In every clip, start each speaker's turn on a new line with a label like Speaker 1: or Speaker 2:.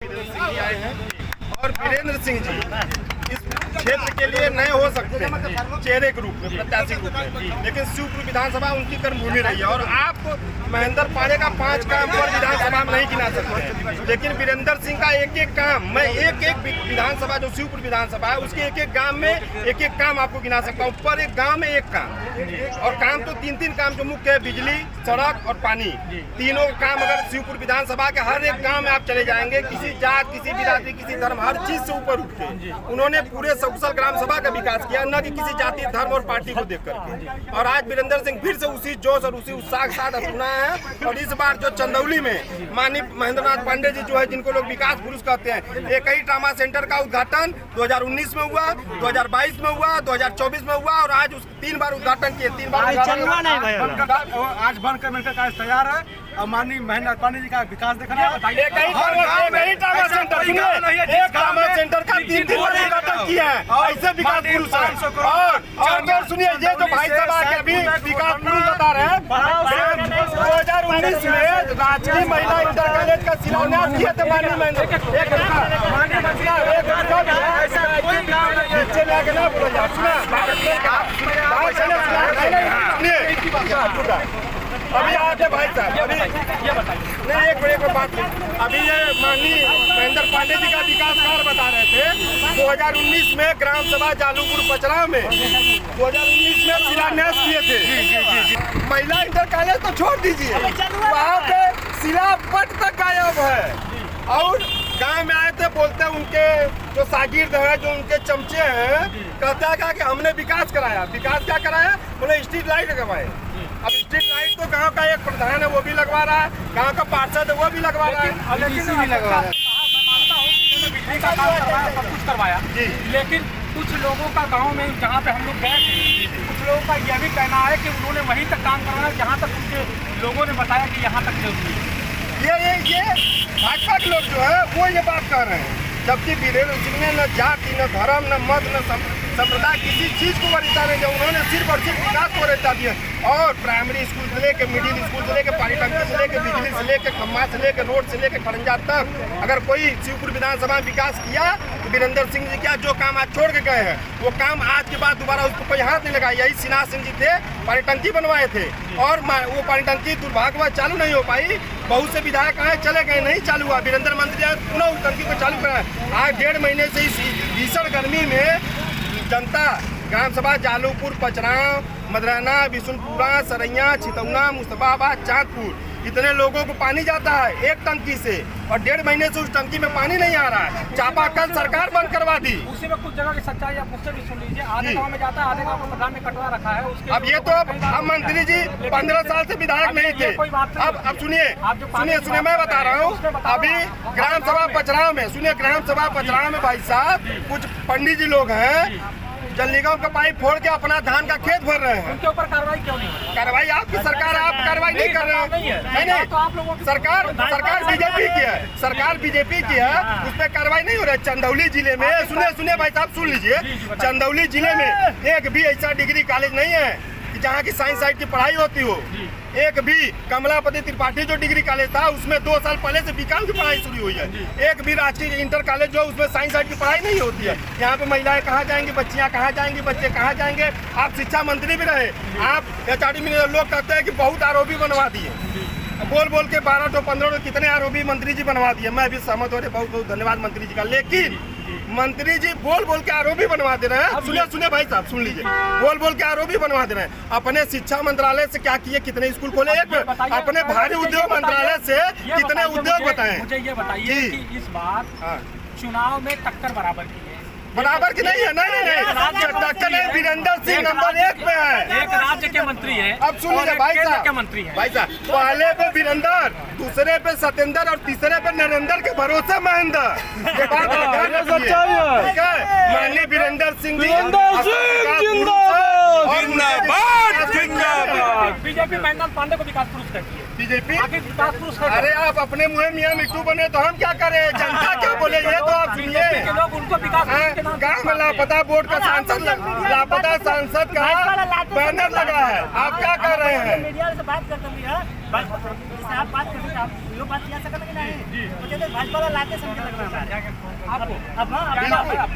Speaker 1: सिंह जी आए हैं और वीरेंद्र सिंह जी इस क्षेत्र के लिए नए हो सकते हैं चेहरे के रूप में, प्रत्याशी के रूप में, लेकिन शिवपुर विधानसभा उनकी कर्मभूमि रही है और आप महेंद्र पांडे का 5 काम पर विधानसभा में नहीं गिना सकते, लेकिन वीरेंद्र सिंह का एक एक काम, मैं एक एक विधानसभा जो शिवपुर विधानसभा है उसके एक एक गांव में एक एक काम आपको गिना सकता हूँ। पर एक गांव में एक काम, और काम तो 3 काम जो मुख्य है, बिजली, सड़क और पानी, तीनों काम अगर शिवपुर विधानसभा के हर एक गांव में आप चले जाएंगे, किसी जात, किसी बिरादरी, किसी धर्म, हर चीज से ऊपर उठ के उन्होंने पूरे सकुशल ग्राम सभा का विकास किया, न कि किसी जाति, धर्म और पार्टी को देख करके। और आज वीरेंद्र सिंह फिर से उसी जोश और उसी उत्साह के साथ अपना है। और इस बार जो चंदौली में माननीय महेंद्रनाथ पांडे जी जो है, जिनको लोग विकास पुरुष कहते हैं, एक ही ट्रामा सेंटर का उद्घाटन 2019 में हुआ, 2022 में हुआ, 2024 में हुआ और आज 3 बार उद्घाटन किए, 3 बार
Speaker 2: आज बनकर मिलकर कार्य तैयार है। और माननीय महेंद्रनाथ पांडे जी का विकास देखना है।
Speaker 1: एक ही ट्रामा सेंटर का 3 बार उद्घाटन किया है, ऐसे विकास पुरुष है। और सुनिए, ये जो भाई साहब आके अभी विकास पुरुष बता रहे हैं, 2019 में राजकीय महिला इंटर कॉलेज का शिलान्यास किए थे माननीय महेंद्र। अभी आते भाई साहब, अभी ये बताइए नहीं, एक बड़े को बात नहीं। अभी ये माननीय महेंद्र पांडे जी का विकास कार्य बता रहे थे, 2019 में ग्राम सभा जालूपुर पचराव में 2019 में शिलान्यास किए थे। महिला इंटर कॉलेज तो छोड़ दीजिए, वहाँ पे शिलापट तक गायब है। और गांव में आए थे, बोलते हैं उनके जो शागिर्द है, जो उनके चमचे हैं, कहता है कि हमने विकास कराया। विकास क्या कराया? बोले स्ट्रीट लाइट लगवाए। अब स्ट्रीट लाइट तो गांव का एक प्रधान है वो भी लगवा रहा है, गांव का पार्षद है वो भी लगवा रहा है,
Speaker 2: लेकिन भी लगवा रहा है। बिजली का काम करवाया, सब कुछ करवाया, लेकिन कुछ लोगों का गांव में जहाँ पे हम लोग गए थे, कुछ लोगों का यह भी कहना है कि उन्होंने वहीं तक काम करवाया जहाँ तक उनके लोगों ने बताया कि यहाँ तक जरूरी है।
Speaker 1: ये भाजपा के लोग जो है वो ये बात कह रहे हैं, जबकि वीरेंद्र सिंह ने न जाति, न धर्म, न मत, न संप्रदाय, किसी चीज को वरीयता नहीं दिया। उन्होंने सिर्फ और सिर्फ विकास को वरीयता दिया। और प्राइमरी स्कूल से लेकर मिडिल स्कूल से लेकर पॉलिटेक्निक से लेकर बिजली से लेकर खम्मा से लेकर रोड से लेकर खड़ंजा तक, अगर कोई शिवपुर विधानसभा में विकास किया तो वीरेंद्र सिंह जी क्या जो काम आज छोड़ के गए हैं, वो काम आज के बाद दोबारा उसको कोई हाथ नहीं लगा। यही सिन्हा सिंह जी थे, पॉलिटेक्निक बनवाए थे और वो पॉलिटेक्निक दुर्भाग्यवश चालू नहीं हो पाई। बहुत से विधायक आए, चले गए, नहीं चालू हुआ। वीरेंद्र मंत्री पुनः उस टंकी को चालू कराया। आज 1.5 महीने से इस भीषण गर्मी में जनता ग्राम सभा जालूपुर, पचराव, मदराना, बिशुनपुरा, सरैया, छितौना, मुस्तफाबाद, चांदपुर, इतने लोगों को पानी जाता है एक टंकी से, और 1.5 महीने से उस टंकी में पानी नहीं आ रहा है। चापाकल सरकार बंद करवा दी।
Speaker 2: उसी में कुछ जगह की सच्चाई आप मुझसे भी सुन लीजिए। आधे गांव में जाता है, आधे गांव को प्रधान ने कटवा रखा है। उसके
Speaker 1: अब ये तो अब मंत्री जी 15 साल से विधायक नहीं थे। अब सुनिए मैं बता रहा हूँ। अभी ग्राम सभा पचराव में, सुनिए, ग्राम सभा पचराव में भाई साहब कुछ पंडित जी लोग हैं, जल निगम का पाइप फोड़ के अपना धान का खेत भर रहे हैं।
Speaker 2: उनके ऊपर कार्रवाई क्यों नहीं?
Speaker 1: कार्रवाई आपकी सरकार, आप कार्रवाई नहीं कर रहे हैं। नहीं, सरकार बीजेपी की है, सरकार बीजेपी की है, उस पर कार्रवाई नहीं हो रही है। चंदौली जिले में, सुनिए भाई साहब सुन लीजिए, चंदौली जिले में एक भी ऐसा डिग्री कॉलेज नहीं है जहाँ की साइंस साइड की पढ़ाई होती हो। एक भी कमलापति त्रिपाठी जो डिग्री कॉलेज था उसमें 2 साल पहले से बीकॉम की पढ़ाई शुरू हुई है। एक भी राजकीय इंटर कॉलेज जो उसमें साइंस साइड की पढ़ाई नहीं होती है। यहाँ पे महिलाएं कहाँ जाएंगी, बच्चियाँ कहाँ जाएंगी, बच्चे कहाँ जाएंगे? आप शिक्षा मंत्री भी रहे, आप HRD में लोग कहते हैं कि बहुत आरोपी बनवा दिए, बोल के 12 तो 15 तो कितने आरोपी मंत्री जी बनवा दिए। मैं भी सहमत हो रहे, बहुत बहुत धन्यवाद मंत्री जी का। लेकिन मंत्री जी बोल के आरोपी बनवा दे रहे हैं। सुनिए भाई साहब सुन लीजिए, बोल के आरोपी बनवा दे रहे हैं। अपने शिक्षा मंत्रालय से क्या किए, कितने स्कूल खोले? अपने भारी उद्योग मंत्रालय से कितने उद्योग बताएं?
Speaker 2: मुझे ये बताइए कि इस बार चुनाव में टक्कर बराबर की है?
Speaker 1: बराबर की नहीं है। नहीं, टक्कर नहीं। वीरेंद्र सिंह नंबर 1 पे है।
Speaker 2: एक राज्य के मंत्री है।
Speaker 1: अब सुन लीजिए भाई साहब,
Speaker 2: मंत्री है
Speaker 1: भाई साहब, पहले पे वीरेंद्र, दूसरे पे सत्येंद्र और तीसरे पे नरेंद्र के भरोसे महेंद्र। ये बात माननीय वीरेंद्र सिंह जी
Speaker 2: बीजेपी महेंद्र पांडे को विकास पुरुष करती है।
Speaker 1: बीजेपी
Speaker 2: विकास पुरुष,
Speaker 1: अरे आप अपने मुँह मियाँ मिट्टू बने तो हम क्या करें? जनता क्या बोले ये तो आप सुनिए।
Speaker 2: लोग उनको विकास
Speaker 1: गाँव में लापता बोर्ड का सांसद, लापता सांसद का बैनर लगा है, आप क्या कर रहे हैं?
Speaker 3: मीडिया से बात कर रही है, आप बात कर रही हैं। यो बात किया सकता कि नहीं तो कहते भाजपा वाला लाते समझ लगना
Speaker 2: आपको
Speaker 3: अब हाँ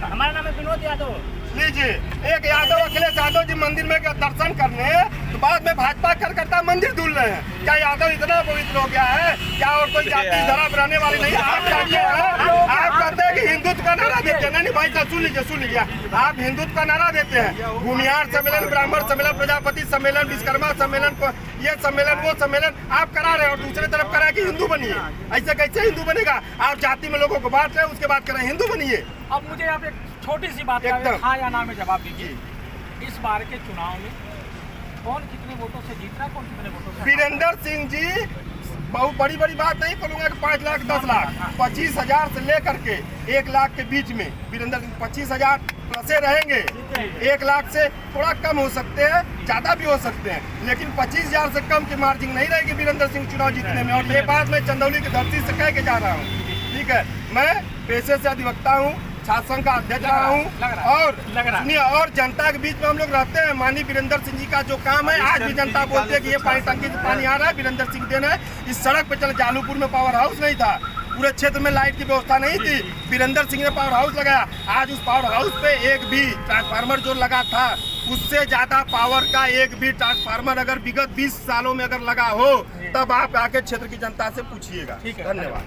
Speaker 3: हमारा नाम है विनोद यादव।
Speaker 1: लीजिए, एक यादव अखिलेश यादव जी मंदिर में दर्शन करने तो बाद में भाजपा कार्यकर्ता मंदिर धुल रहे हैं। क्या यादव इतना पवित्र हो गया है? क्या और कोई जाति धरा रहने वाली नहीं? आप जानते हैं, आप कहते हैं कि हिंदुत्व का नारा देते हैं। नहीं भाई साहब सुन लीजिए, आप हिंदुत्व का नारा देते हैं। भूमिहार सम्मेलन, ब्राह्मण सम्मेलन, प्रजापति सम्मेलन, विश्वकर्मा सम्मेलन, ये सम्मेलन वो सम्मेलन आप करा रहे हैं और दूसरे तरफ करा कि हिंदू बनिए। ऐसे कैसे हिंदू बनेगा? आप जाति में लोगों को बांट रहे हैं, उसके बाद करें हिंदू बनिए।
Speaker 2: अब मुझे आप एक छोटी सी बात का हाँ या ना में जवाब दीजिए। इस बार के चुनाव में कौन कितने वोटों से जीत रहा है, कौन कितने वोटों से?
Speaker 1: वीरेंद्र सिंह जी, बहुत बड़ी बात नहीं करूंगा कि 5 लाख 10 लाख 25,000 से लेकर के 1 लाख के बीच में वीरेंद्र सिंह 25,000 प्लसे रहेंगे। 1 लाख से थोड़ा कम हो सकते हैं, ज्यादा भी हो सकते हैं, लेकिन 25,000 से कम की मार्जिन नहीं रहेगी वीरेंद्र सिंह चुनाव जीतने में। और ये बात मैं चंदौली की धरती से कह के जा रहा हूँ। ठीक है, मैं पेशे से अधिवक्ता हूँ, छात्र संघ का अध्यक्ष रहा हूँ और सुनिए, और जनता के बीच में हम लोग रहते हैं। माननीय वीरेंद्र सिंह जी का जो काम है, आज भी जनता बोलती है कि ये पानी टंकी से पानी आ रहा है, वीरेंद्र सिंह देना है। इस सड़क पे चले, जालूपुर में पावर हाउस नहीं था, पूरे क्षेत्र में लाइट की व्यवस्था नहीं थी, वीरेंद्र सिंह ने पावर हाउस लगाया। आज उस पावर हाउस पे एक भी ट्रांसफार्मर जो लगा था, उससे ज्यादा पावर का एक भी ट्रांसफार्मर अगर विगत 20 सालों में अगर लगा हो, तब आप आके क्षेत्र की जनता से पूछिएगा। धन्यवाद।